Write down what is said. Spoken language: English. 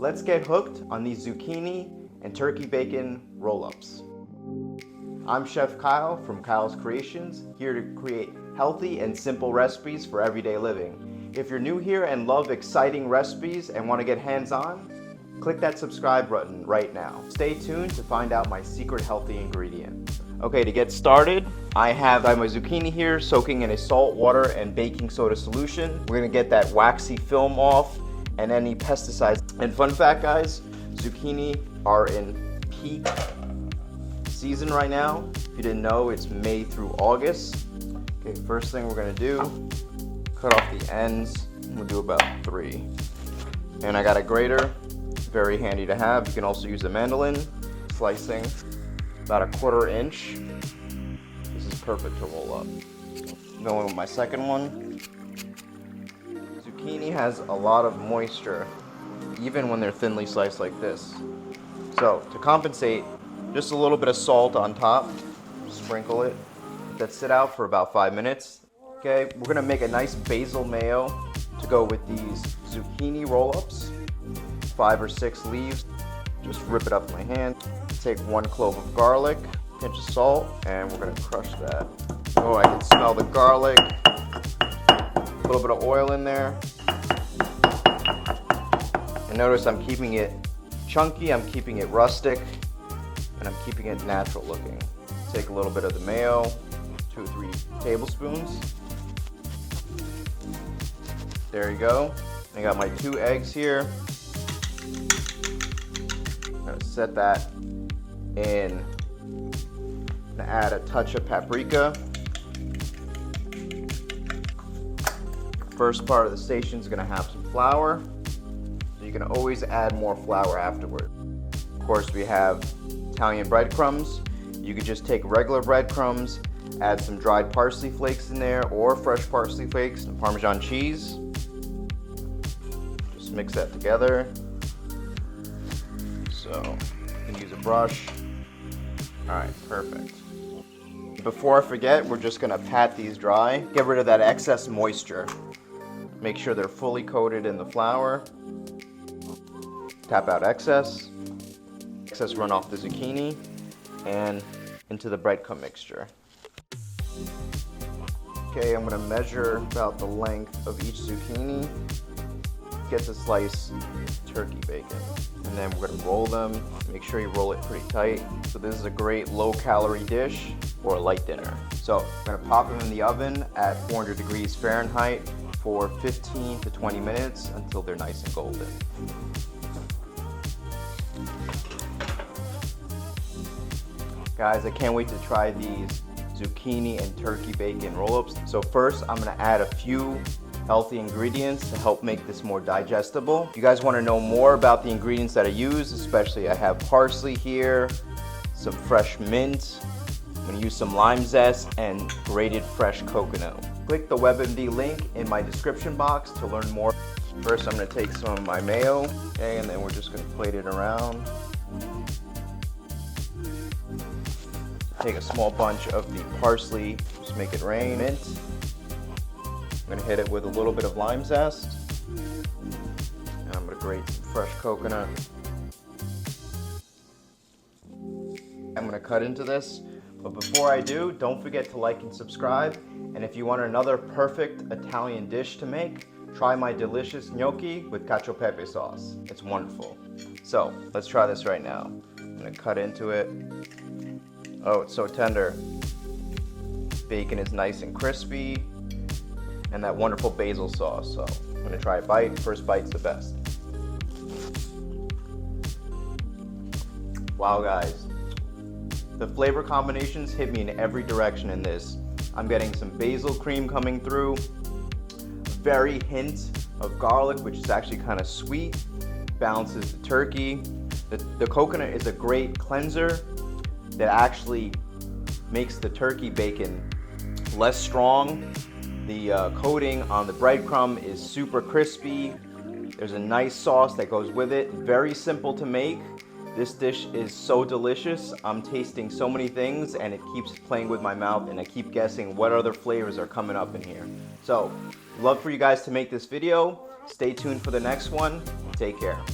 let's get hooked on these zucchini and turkey bacon roll-ups. I'm Chef Kyle from Kyle's Creations, here to create healthy and simple recipes for everyday living. If you're new here and love exciting recipes and want to get hands-on, click that subscribe button right now. Stay tuned to find out my secret healthy ingredient. Okay, to get started, I have my zucchini here soaking in a salt, water, and baking soda solution. We're gonna get that waxy film off and any pesticides. And fun fact, guys, zucchini are in peak season right now. If you didn't know, it's May through August. Okay, first thing we're gonna do, cut off the ends. We'll do about 3. And I got a grater, very handy to have. You can also use a mandolin, slicing about a 1/4 inch. This is perfect to roll up. Going with my second one. Zucchini has a lot of moisture, even when they're thinly sliced like this. So to compensate, just a little bit of salt on top, sprinkle it, let that sit out for about 5 minutes. Okay, we're gonna make a nice basil mayo to go with these zucchini roll-ups. 5 or 6 leaves, just rip it up in my hand. Take 1 clove of garlic, pinch of salt, and we're gonna crush that. Oh, I can smell the garlic. A little bit of oil in there. And notice I'm keeping it chunky, I'm keeping it rustic, and I'm keeping it natural looking. Take a little bit of the mayo, 2 or 3 tablespoons. There you go. I got my 2 eggs here. I'm gonna set that in. I'm gonna add a touch of paprika. First part of the station is gonna have some flour. So you can always add more flour afterward. Of course, we have Italian breadcrumbs. You could just take regular breadcrumbs, add some dried parsley flakes in there, or fresh parsley flakes and Parmesan cheese. Just mix that together. So you can use a brush. All right, perfect. Before I forget, we're just gonna pat these dry. Get rid of that excess moisture. Make sure they're fully coated in the flour. Tap out excess. Excess run off the zucchini and into the breadcrumb mixture. Okay, I'm gonna measure about the length of each zucchini. Get to slice turkey bacon. And then we're gonna roll them. Make sure you roll it pretty tight. So this is a great low-calorie dish or a light dinner. So I'm gonna pop them in the oven at 400 degrees Fahrenheit for 15 to 20 minutes until they're nice and golden. Guys, I can't wait to try these zucchini and turkey bacon roll-ups. So first, I'm gonna add a few healthy ingredients to help make this more digestible. If you guys wanna know more about the ingredients that I use, especially I have parsley here, some fresh mint, I'm gonna use some lime zest, and grated fresh coconut. Click the WebMD link in my description box to learn more. First, I'm gonna take some of my mayo, okay, and then we're just gonna plate it around. Take a small bunch of the parsley, just make it rain. Mint. I'm gonna hit it with a little bit of lime zest. And I'm gonna grate some fresh coconut. I'm gonna cut into this, but before I do, don't forget to like and subscribe. And if you want another perfect Italian dish to make, try my delicious gnocchi with cacio e pepe sauce. It's wonderful. So let's try this right now. I'm gonna cut into it. Oh, it's so tender. Bacon is nice and crispy. And that wonderful basil sauce. So I'm gonna try a bite. First bite's the best. Wow, guys. The flavor combinations hit me in every direction in this. I'm getting some basil cream coming through. Very hint of garlic, which is actually kind of sweet. Balances the turkey. The coconut is a great cleanser that actually makes the turkey bacon less strong. The coating on the breadcrumb is super crispy. There's a nice sauce that goes with it. Very simple to make. This dish is so delicious. I'm tasting so many things and it keeps playing with my mouth and I keep guessing what other flavors are coming up in here. So, love for you guys to make this video. Stay tuned for the next one. Take care.